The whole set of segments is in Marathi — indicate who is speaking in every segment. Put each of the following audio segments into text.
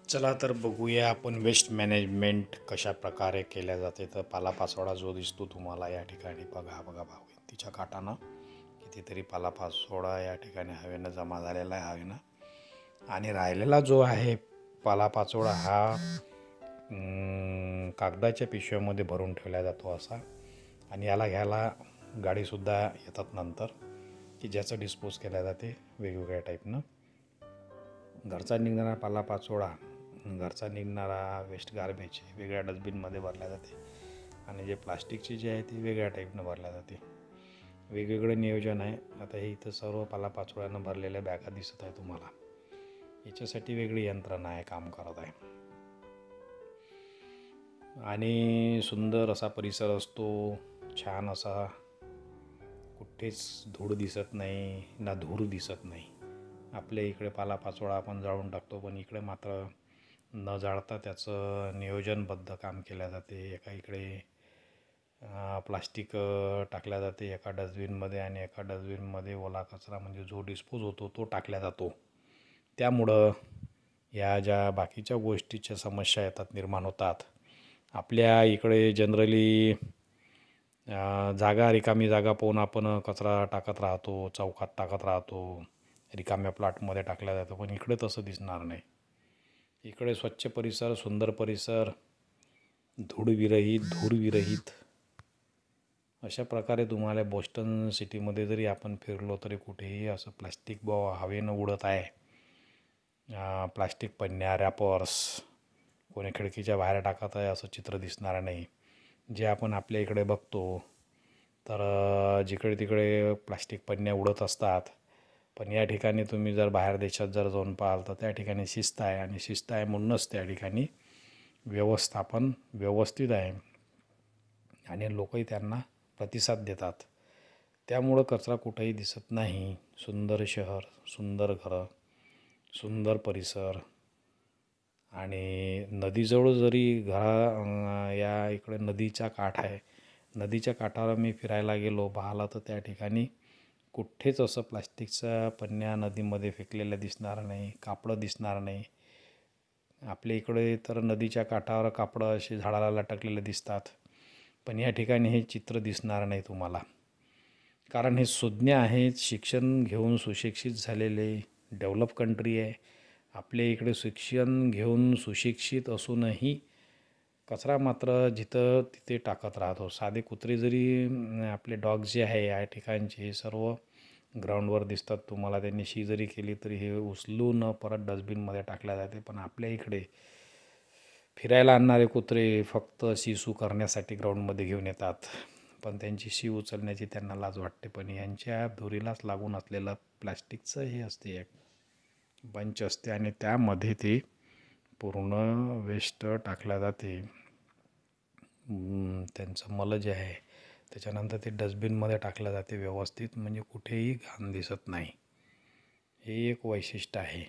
Speaker 1: चला तर बघूया आपण वेस्ट मॅनेजमेंट कशा प्रकारे केल्या जाते. तर पालापाचोळा जो दिसतो तुम्हाला या ठिकाणी बघा बघा तिच्या काठानं कितीतरी पालापाचोळा या ठिकाणी हवेनं जमा झालेला आहे हवेनं. आणि राहिलेला जो आहे पालापाचोळा हा कागदाच्या पिशव्यामध्ये भरून ठेवला जातो असा. आणि याला घ्यायला गाडीसुद्धा येतात नंतर की ज्याचं डिस्पोज केल्या जाते वेगवेगळ्या टाईपनं. घरचा निघणारा पालापाचोळा, घरचा निघणारा वेस्ट गार्बेज वेगळ्या डस्टबिनमध्ये भरल्या जाते आणि जे प्लास्टिकची जे आहे ती वेगळ्या टाईपनं भरल्या जाते. वेगवेगळं नियोजन आहे. आता हे इथं सर्व पालापाचोळ्यानं भरलेल्या बॅगा दिसत आहे तुम्हाला. याच्यासाठी वेगळी यंत्रणा आहे, काम करत आहे. आणि सुंदर असा परिसर असतो, छान असा. कुठेच धूळ दिसत नाही ना धूर दिसत नाही. आपल्या इकडे पालापाचोळा आपण जाळून टाकतो, पण इकडे मात्र न जाळता त्याचं नियोजनबद्ध काम केल्या जाते. एका इकडे प्लास्टिक टाकल्या जाते एका डस्टबिनमध्ये आणि एका डस्टबिनमध्ये ओला कचरा म्हणजे जो डिस्पोज होतो तो टाकला जातो. त्यामुळं या ज्या बाकीच्या गोष्टीच्या समस्या येतात, निर्माण होतात. आपल्या इकडे जनरली रिकामी जागा पाहून आपण कचरा टाकत राहतो, चौकात टाकत राहतो, रिकाम्या प्लॉटमध्ये टाकल्या जातं. पण इकडे तसं दिसणार नाही. इकडे स्वच्छ परिसर, सुंदर परिसर, धूळविरहित, धूरविरहित अशा प्रकारे तुम्हाला बोस्टन सिटीमध्ये जरी आपण फिरलो तरी कुठेही असं प्लास्टिक हवेनं उडत आहे. प्लास्टिक पन्न्या, रॅपर्स कोणी खिडकीच्या बाहेर टाकत आहे असं चित्र दिसणार नाही. जे आपण आपल्या इकडे बघतो तर जिकडे तिकडे प्लास्टिक पन्न्या उडत असतात. पण या ठिकाणी तुम्ही जर बाहेर देशात जर जाऊन पाहाल तर त्या ठिकाणी शिस्त आहे आणि शिस्त आहे म्हणूनच त्या ठिकाणी व्यवस्थापन व्यवस्थित आहे आणि लोकही त्यांना प्रतिसाद देतात. त्यामुळं कचरा कुठेही दिसत नाही. सुंदर शहर, सुंदर घरं, सुंदर परिसर. आणि नदीजवळ जरी या इकडे नदीचा काठ आहे, नदीच्या काठावर मी फिरायला गेलो पाहिलं तर त्या ठिकाणी कुठेच असं प्लास्टिकच्या पन्न्या नदीमध्ये फेकलेल्या दिसणार नाही, कापडं दिसणार नाही. आपल्या इकडे तर नदीच्या काठावर कापडं असे झाडाला लटकलेले दिसतात, पण या ठिकाणी हे चित्र दिसणार नाही तुम्हाला. कारण हे सुज्ञ आहेत, शिक्षण घेऊन सुशिक्षित झालेले, डेव्हलप कंट्री आहे. आपल्या इकडे शिक्षण घेऊन सुशिक्षित असूनही कचरा मात्र जिथं तिथे टाकत राहतो. साधे कुत्रे जरी आपले डॉग जे आहे या ठिकाणचे सर्व ग्राउंडवर दिसतात तुम्हाला. त्यांनी शी जरी केली तरी हे उचलून परत डस्टबिनमध्ये टाकल्या जाते. पण आपल्या इकडे फिरायला आणणारे कुत्रे फक्त शिसू करण्यासाठी ग्राउंडमध्ये घेऊन येतात, पण त्यांची शी उचलण्याची त्यांना लाज वाटते. पण यांच्या धुरीलाच लागून असलेलं प्लॅस्टिकचं हे असते, एक बंच असते आणि त्यामध्ये ते पूर्ण वेस्ट टाकल्या जाते. त्यांचं मल जे आहे त्याच्यानंतर ते डस्टबिनमध्ये टाकलं जाते व्यवस्थित, म्हणजे कुठेही घाण दिसत नाही. हे एक वैशिष्ट्य आहे.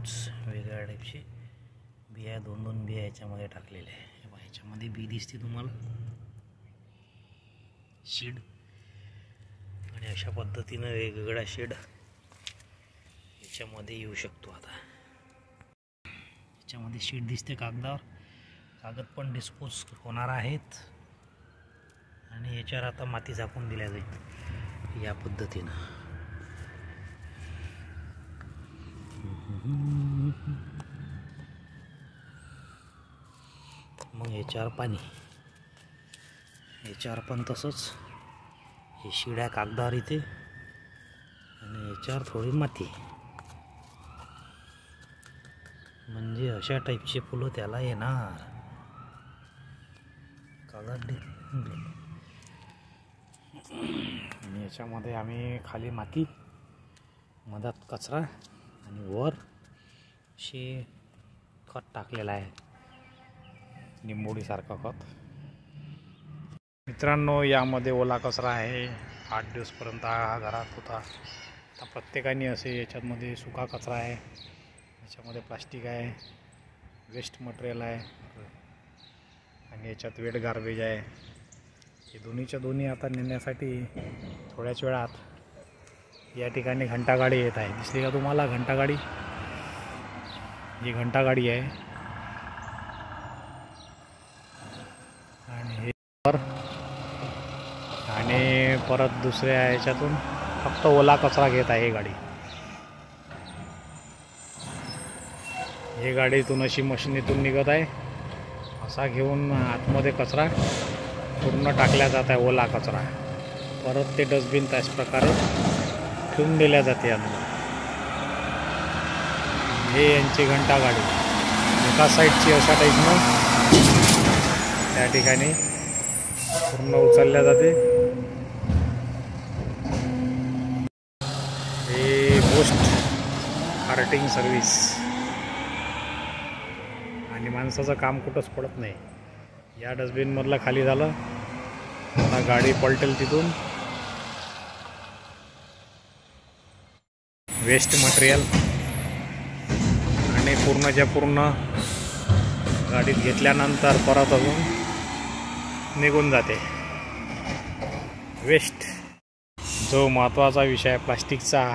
Speaker 1: डिस्पोज वेगळ्या टाईपचे बिया, 2-2 बिया याच्यामध्ये टाकलेल्या आहे. ह्याच्यामध्ये बी दिसते तुम्हाला, शीड. आणि अशा पद्धतीनं वेगवेगळा शेड याच्यामध्ये येऊ शकतो. आता याच्यामध्ये शीट दिसते कागदावर, कागद पण डिस्पोज होणार आहेत. आणि याच्यावर आता माती झाकून दिल्या जाईल या पद्धतीनं. मग याच्यावर पाणी, याच्यावर पण तसंच. हे शिड्या कागदावर इथे आणि याच्यावर थोडी माती, म्हणजे अशा टाईपचे फुलं त्याला येणार. कलर आणि याच्यामध्ये आम्ही खाली माती, मधात कचरा आणि वर असे खत टाकलेलं आहे, निंबोडीसारखं खत. मित्रांनो, यामध्ये ओला कचरा आहे. 8 दिवसपर्यंत हा घरात होता. आता प्रत्येकाने असे याच्यामध्ये सुका कचरा आहे, याच्यामध्ये प्लास्टिक आहे, वेस्ट मटेरियल आहे आणि याच्यात वेट गार्बेज आहे. हे दोन्हीच्या दोन्ही आता नेण्यासाठी थोड्याच वेळात या ठिकाणी घंटागाडी येत आहे. दिसली का तुम्हाला घंटागाडी? ही घंटागाडी आहे. आणि हे आणि परत दुसऱ्या ह्याच्यातून फक्त ओला कचरा घेत आहे ही गाडी. ही गाडीतून अशी मशीनीतून निघत आहे, असा घेऊन आतमध्ये कचरा पूर्ण टाकला जात आहे, ओला कचरा. परत ते डस्टबिन त्याच प्रकारे ठेवून दिल्या जाते अंदर. हे यांची घंटा गाडी एका साईडची अशा टाईपनं त्या ठिकाणी पूर्ण उचलल्या जाते. हे गोष्ट कार्टिंग सर्व्हिस. आणि माणसाचं काम कुठंच पडत नाही. या डस्टबिनमधलं खाली झालं, आता गाडी पलटेल तिथून. वेस्ट मटेरियल आणि पूर्णच्या पूर्ण गाडीत घेतल्यानंतर परत अजून निघून जाते वेस्ट. जो महत्त्वाचा विषय आहे प्लास्टिकचा,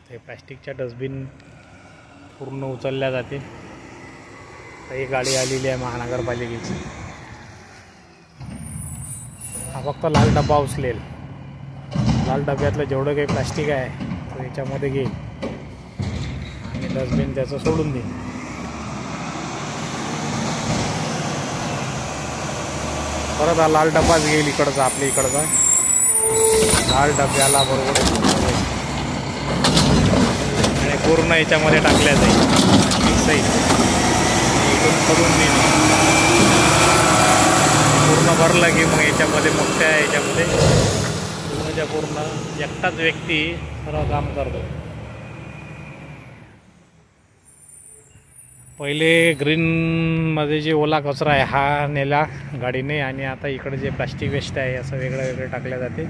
Speaker 1: ते प्लास्टिकच्या डस्टबिन पूर्ण उचलल्या जाते. ही गाडी आलेली आहे महानगरपालिकेची. हा फक्त लाल डबा उचलेल. लाल डब्यातलं जेवढं काही प्लास्टिक आहे तो याच्यामध्ये घेईल आणि डस्टबिन त्याचं सोडून देईल. परत हा लाल डब्बाच घेईल इकडचा, आपल्या इकडचा. लाल डब्याला बरोबर आणि पूर्ण याच्यामध्ये टाकल्या जाईल. सही इकडून करून देईल. पूर्ण भरलं की मग याच्यामध्ये मोठ्या याच्यामध्ये पूर्णच्या पूर्ण एकटाच व्यक्ती सर्व काम करतो. पहिले ग्रीनमध्ये जे ओला कचरा आहे हा नेला गाडीने, आणि आता इकडे जे प्लास्टिक वेस्ट आहे असं वेगळं वेगळं टाकल्या जाते.